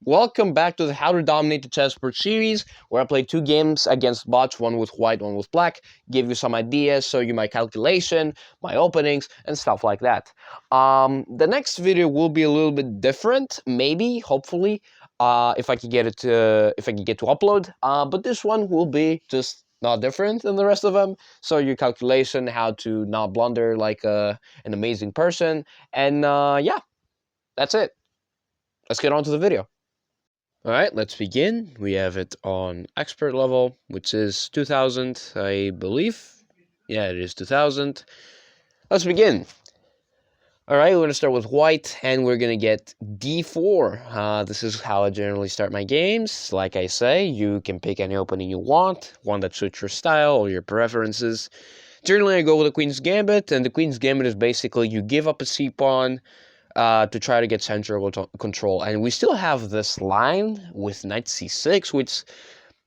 welcome back to the How to Dominate the Chessboard series, where I play 2 games against bots, one with white, one with black, give you some ideas, show you my calculation, my openings, and stuff like that. The next video will be a little bit different, maybe, hopefully, if I can get to upload. But this one will be just not different than the rest of them. So your calculation, how to not blunder like an amazing person, and yeah, that's it. Let's get on to the video. Alright, let's begin. We have it on expert level, which is 2000, I believe. Yeah, it is 2000. Let's begin. Alright, we're going to start with white, and we're going to get d4. This is how I generally start my games. Like I say, you can pick any opening you want, one that suits your style or your preferences. Generally, I go with the Queen's Gambit, and the Queen's Gambit is basically you give up a c-pawn, to try to get central control. And we still have this line with knight c6, which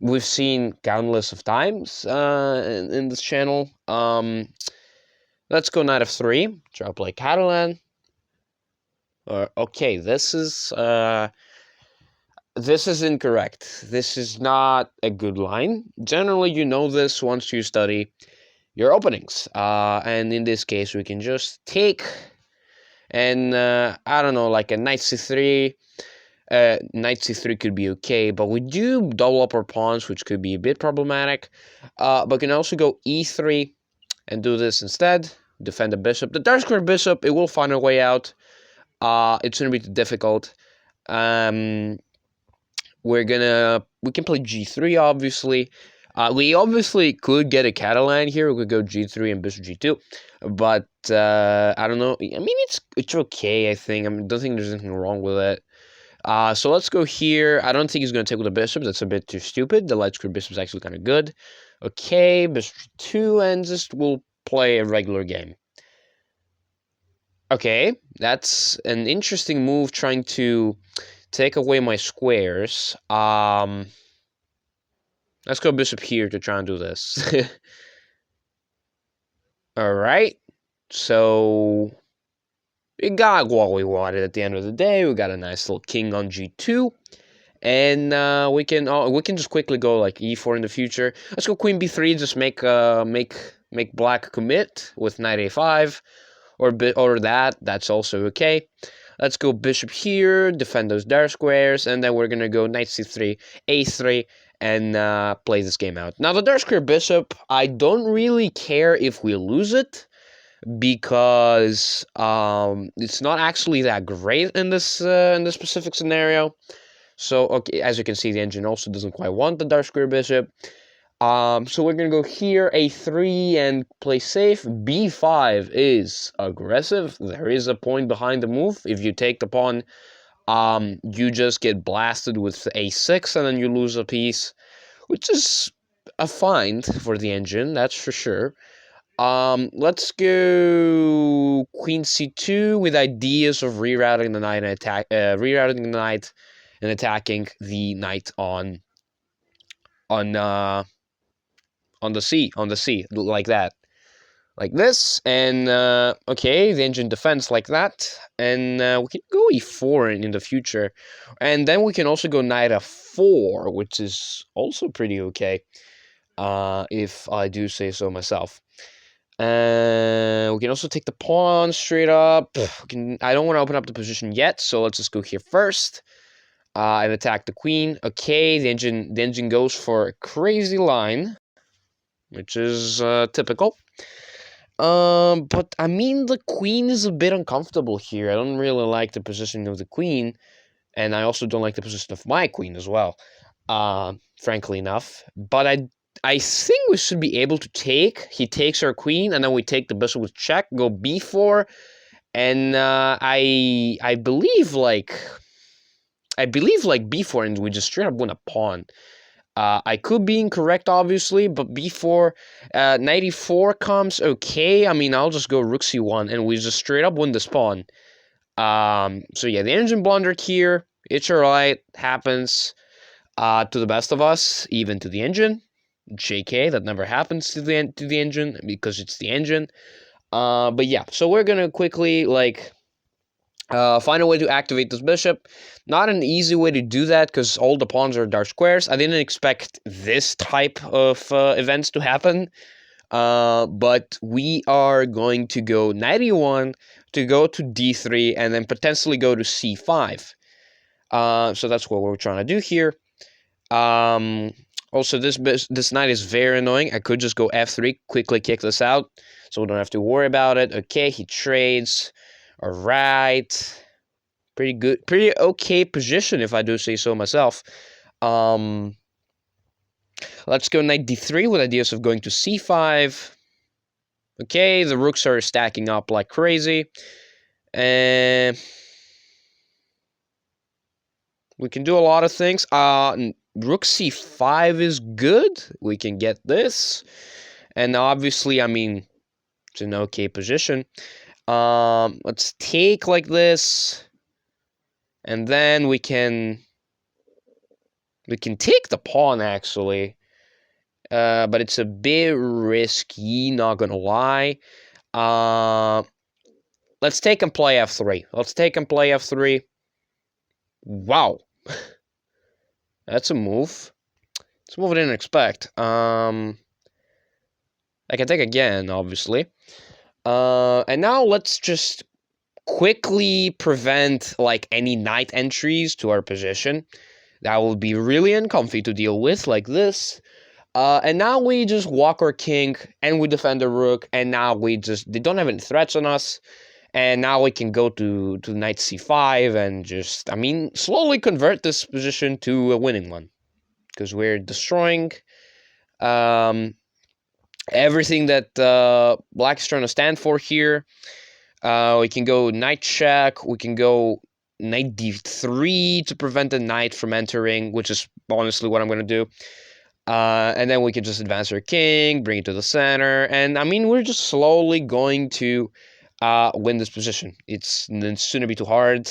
we've seen countless of times in this channel. Let's go knight f3, try to play Catalan. Okay, this is incorrect. This is not a good line. Generally, you know this once you study your openings. And in this case, we can just take... And I don't know, like a knight c3, knight c3 could be okay, but we do double up our pawns, which could be a bit problematic. But we can also go e3 and do this instead, defend the bishop. The dark square bishop, it will find a way out. It's going to be difficult. We can play g3, obviously. We obviously could get a Catalan here. We could go g3 and bishop g2, but I don't know. I mean, it's okay, I think. I don't think there's anything wrong with it. So let's go here. I don't think he's going to take with the bishop. That's a bit too stupid. The light square bishop is actually kind of good. Okay, bishop g2, and just we'll play a regular game. Okay, that's an interesting move, trying to take away my squares. Let's go bishop here to try and do this. Alright, so we got what we wanted at the end of the day. We got a nice little king on g2. And we can just quickly go like e4 in the future. Let's go queen b3, just make black commit with knight a5. Or that's also okay. Let's go bishop here, defend those dark squares, and then we're going to go knight c3, a3, and play this game out. Now, the dark square bishop, I don't really care if we lose it, because it's not actually that great in this specific scenario. So, okay, as you can see, the engine also doesn't quite want the dark square bishop. So we're going to go here, a3, and play safe. b5 is aggressive. There is a point behind the move. If you take the pawn, you just get blasted with a6, and then you lose a piece, which is a find for the engine, that's for sure. Let's go queen c2 with ideas of rerouting the knight and attacking the knight on the c, like that. Like this, and okay, the engine defends like that, and we can go e4 in the future, and then we can also go knight f4, which is also pretty okay, if I do say so myself. We can also take the pawn straight up. I don't want to open up the position yet, so let's just go here first, and attack the queen. Okay, the engine goes for a crazy line, which is typical. But I mean, the queen is a bit uncomfortable here. I don't really like the positioning of the queen, and I also don't like the position of my queen as well, frankly enough. But I think we should be able to take. He takes our queen, and then we take the bishop with check, go b4, and I believe like b4, and we just straight up win a pawn. I could be incorrect, obviously, but b4, knight e4 comes okay. I mean, I'll just go rook c1, and we just straight up win this pawn. So yeah, the engine blundered here. It's alright, happens to the best of us, even to the engine. JK, that never happens to the engine, because it's the engine. But yeah, so we're gonna quickly, like, Find a way to activate this bishop. Not an easy way to do that because all the pawns are dark squares. I didn't expect this type of events to happen. But we are going to go knight e1 to go to d3 and then potentially go to c5. So that's what we're trying to do here. Also, this knight is very annoying. I could just go f3, quickly kick this out, so we don't have to worry about it. Okay, he trades. All right. Pretty good, pretty okay position if I do say so myself. Let's go knight d3 with ideas of going to c5. Okay, the rooks are stacking up like crazy. And we can do a lot of things. Rook c5 is good. We can get this. And obviously, I mean, it's an okay position. Let's take like this. And then we can take the pawn, actually. But it's a bit risky, not gonna lie. Let's take and play f3. Let's take and play f3. Wow. That's a move. It's a move I didn't expect. I can take again, obviously. And now let's just quickly prevent like any knight entries to our position. That will be really uncomfy to deal with, like this. And now we just walk our king, and we defend the rook, and now they don't have any threats on us. And now we can go to knight c5 and just, I mean, slowly convert this position to a winning one. Because we're destroying everything that black is trying to stand for here. We can go knight check. We can go knight d3 to prevent the knight from entering, which is honestly what I'm going to do. And then we can just advance our king, bring it to the center. And, I mean, we're just slowly going to win this position. It's shouldn't be too hard.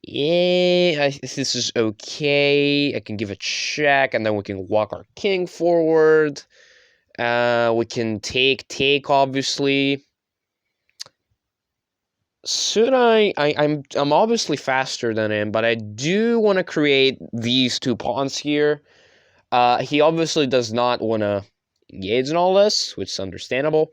Yeah, this is okay. I can give a check, and then we can walk our king forward. We can take, obviously. Should I'm obviously faster than him, but I do want to create these two pawns here. He obviously does not want to engage in all this, which is understandable.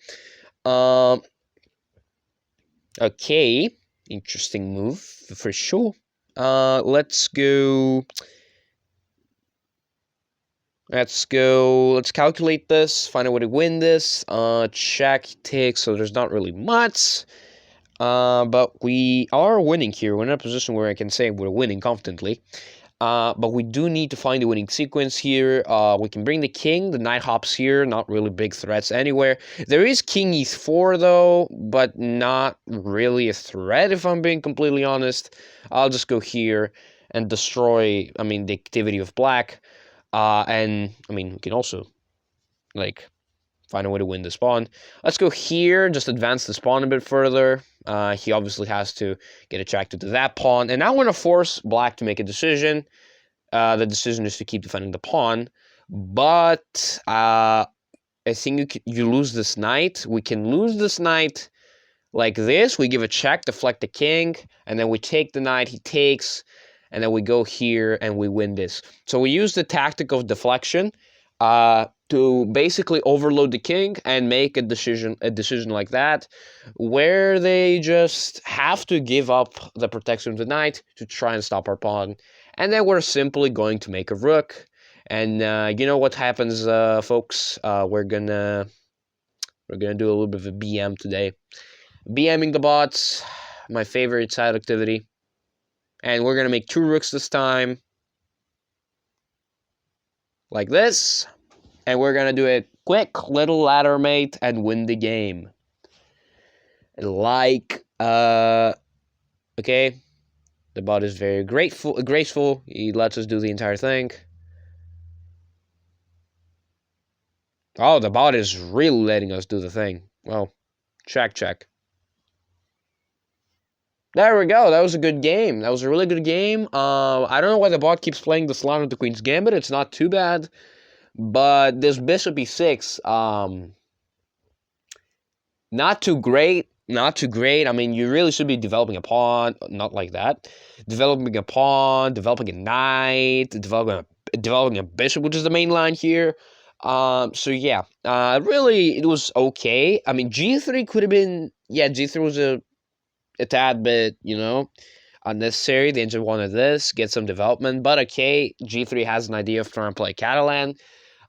Okay, interesting move for sure. Let's go. Let's calculate this, find a way to win this. Check, take, so there's not really much. But we are winning here. We're in a position where I can say we're winning confidently. But we do need to find the winning sequence here. We can bring the king. The knight hops here. Not really big threats anywhere. There is king e4, though, but not really a threat, if I'm being completely honest. I'll just go here and destroy, I mean, the activity of black. And, I mean, we can also, like, find a way to win this pawn. Let's go here, just advance the pawn a bit further. He obviously has to get attracted to that pawn. And now I'm going to force black to make a decision. The decision is to keep defending the pawn. But I think you lose this knight. We can lose this knight like this. We give a check, deflect the king, and then we take the knight. He takes, and then we go here and we win this. So we use the tactic of deflection to basically overload the king and make a decision like that, where they just have to give up the protection of the knight to try and stop our pawn, and then we're simply going to make a rook. And you know what happens, folks? We're gonna do a little bit of a BM today. BMing the bots, my favorite side activity. And we're gonna make 2 rooks this time, like this. And we're gonna do a quick little ladder mate and win the game. Like, okay. The bot is very graceful. He lets us do the entire thing. Oh, the bot is really letting us do the thing. Well, check. There we go. That was a good game. That was a really good game. I don't know why the bot keeps playing the Slaughter of the Queen's Gambit. It's not too bad. But this bishop e6, not too great. not too great. I mean, you really should be developing a pawn, not like that. Developing a pawn, developing a knight, developing a bishop, which is the main line here. So yeah, really, it was okay. I mean, G3 could have been, yeah, G3 was a tad bit, unnecessary. They just wanted this, get some development, but okay, G3 has an idea of trying to play Catalan.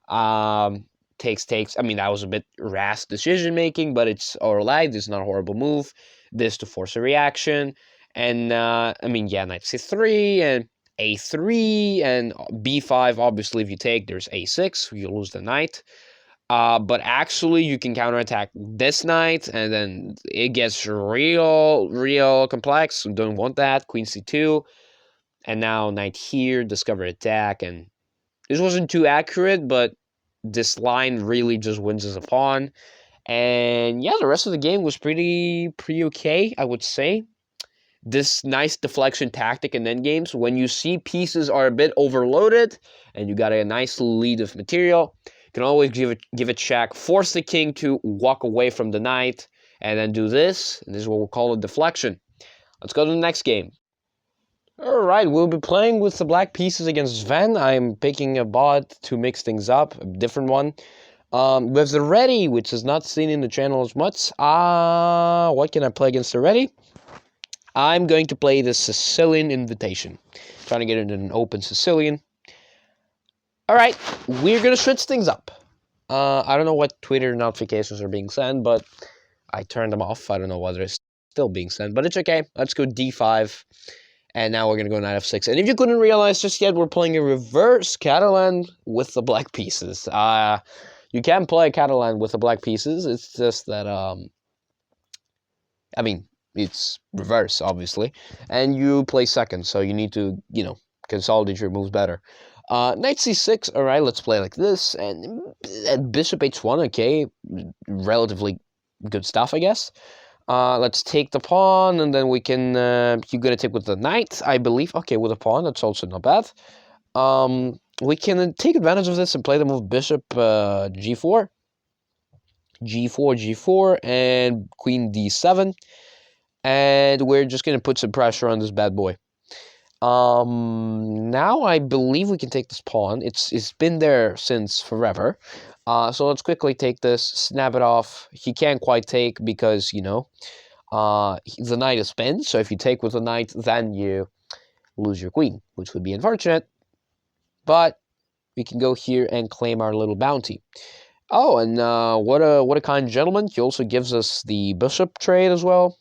Um, takes. I mean, that was a bit rash decision making, but it's alright. It's not a horrible move. This to force a reaction, and I mean, yeah, knight c3 and a3 and b5. Obviously, if you take, there's a6. You lose the knight. But actually, you can counterattack this knight, and then it gets real complex. We don't want that. Queen c2, and now knight here, discover attack, and this wasn't too accurate, but this line really just wins as a pawn. And yeah, the rest of the game was pretty okay, I would say. This nice deflection tactic in endgames, when you see pieces are a bit overloaded and you got a nice lead of material, you can always give it check, force the king to walk away from the knight, and then do this. And this is what we'll call a deflection. Let's go to the next game. Alright, we'll be playing with the black pieces against Sven. I'm picking a bot to mix things up, a different one. With the ready, which is not seen in the channel as much. What can I play against the ready? I'm going to play the Sicilian Invitation. Trying to get it in an open Sicilian. Alright, we're going to switch things up. I don't know what Twitter notifications are being sent, but I turned them off. I don't know whether it's still being sent, but it's okay. Let's go d5. And now we're going to go knight f6. And if you couldn't realize just yet, we're playing a reverse Catalan with the black pieces. You can play Catalan with the black pieces. It's just that, I mean, it's reverse, obviously. And you play second, so you need to, consolidate your moves better. Knight c6, all right, let's play like this. And bishop h1, okay, relatively good stuff, I guess. Let's take the pawn, and then we can, you're going to take with the knight, I believe. Okay, with a pawn, that's also not bad. We can take advantage of this and play the move bishop g4. G4, and queen d7. And we're just going to put some pressure on this bad boy. Now I believe we can take this pawn. It's been there since forever. So let's quickly take this, snap it off. He can't quite take because, the knight is pinned. So if you take with the knight, then you lose your queen, which would be unfortunate. But we can go here and claim our little bounty. Oh, and what a kind gentleman. He also gives us the bishop trade as well.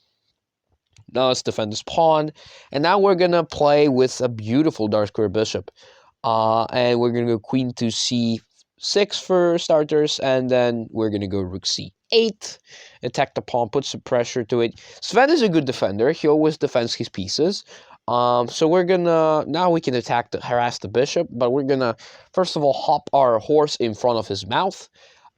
Now let's defend this pawn. And now we're going to play with a beautiful dark square bishop. And we're going to go queen to c6 for starters. And then we're going to go rook c8. Attack the pawn, put some pressure to it. Sven is a good defender. He always defends his pieces. So we're going to... Now we can harass the bishop. But we're going to, first of all, hop our horse in front of his mouth.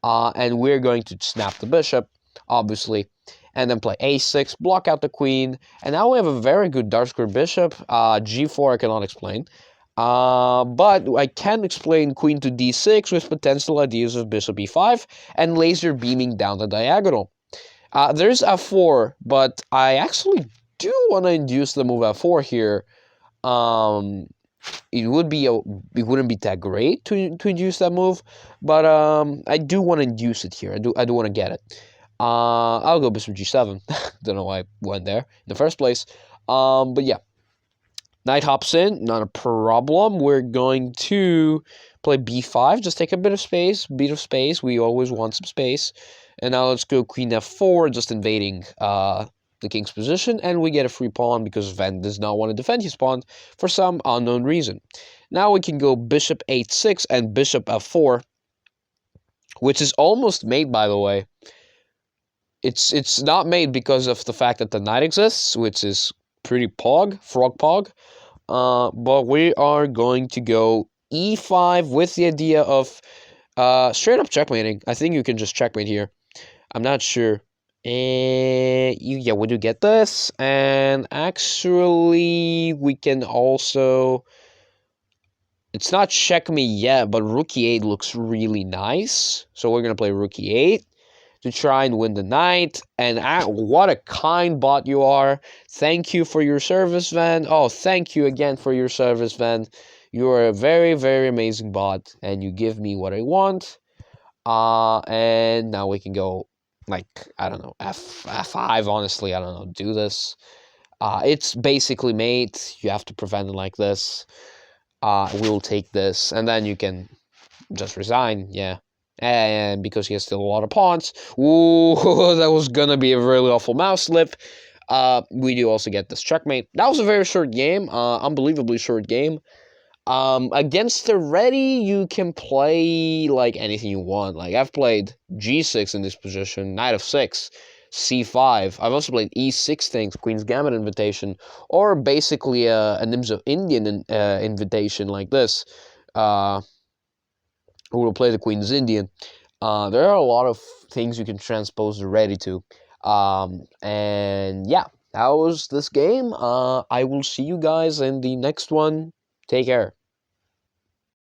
And we're going to snap the bishop, obviously. And then play a6, block out the queen. And now we have a very good dark square bishop. g4 I cannot explain. But I can explain queen to d6 with potential ideas of bishop e5 and laser beaming down the diagonal. There's f4, but I actually do want to induce the move f4 here. It wouldn't be that great to induce that move, but I do want to induce it here. I do want to get it. I'll go bishop g7. Don't know why I went there in the first place. But yeah. Knight hops in, not a problem. We're going to play b5. Just take a bit of space. We always want some space. And now let's go queen f4, just invading the king's position. And we get a free pawn because Sven does not want to defend his pawn for some unknown reason. Now we can go bishop h6 and bishop f4, which is almost made, by the way. It's not made because of the fact that the knight exists, which is pretty frog pog. But we are going to go e5 with the idea of straight up checkmating. I think you can just checkmate here. I'm not sure. Yeah, we do get this. And actually, we can also... It's not checkmate yet, but rook e8 looks really nice. So we're going to play rook e8. to try and win the knight. And what a kind bot you are. Thank you for your service, Van. Oh, thank you again for your service, Van. You are a very, very amazing bot, and you give me what I want. And now we can go, like, I don't know, F5, honestly, I don't know, do this. It's basically mate, you have to prevent it like this. We'll take this, and then you can just resign, yeah. And because he has still a lot of pawns, ooh, that was gonna be a really awful mouse slip. We do also get this checkmate. That was a very short game, unbelievably short game. Against the ready, you can play like anything you want. Like I've played G6 in this position, Knight of 6, C5. I've also played E6 things, Queen's Gambit invitation, or basically a Nims of Indian invitation like this. Who will play the Queen's Indian. There are a lot of things you can transpose the ready to. And yeah, that was this game. I will see you guys in the next one. Take care.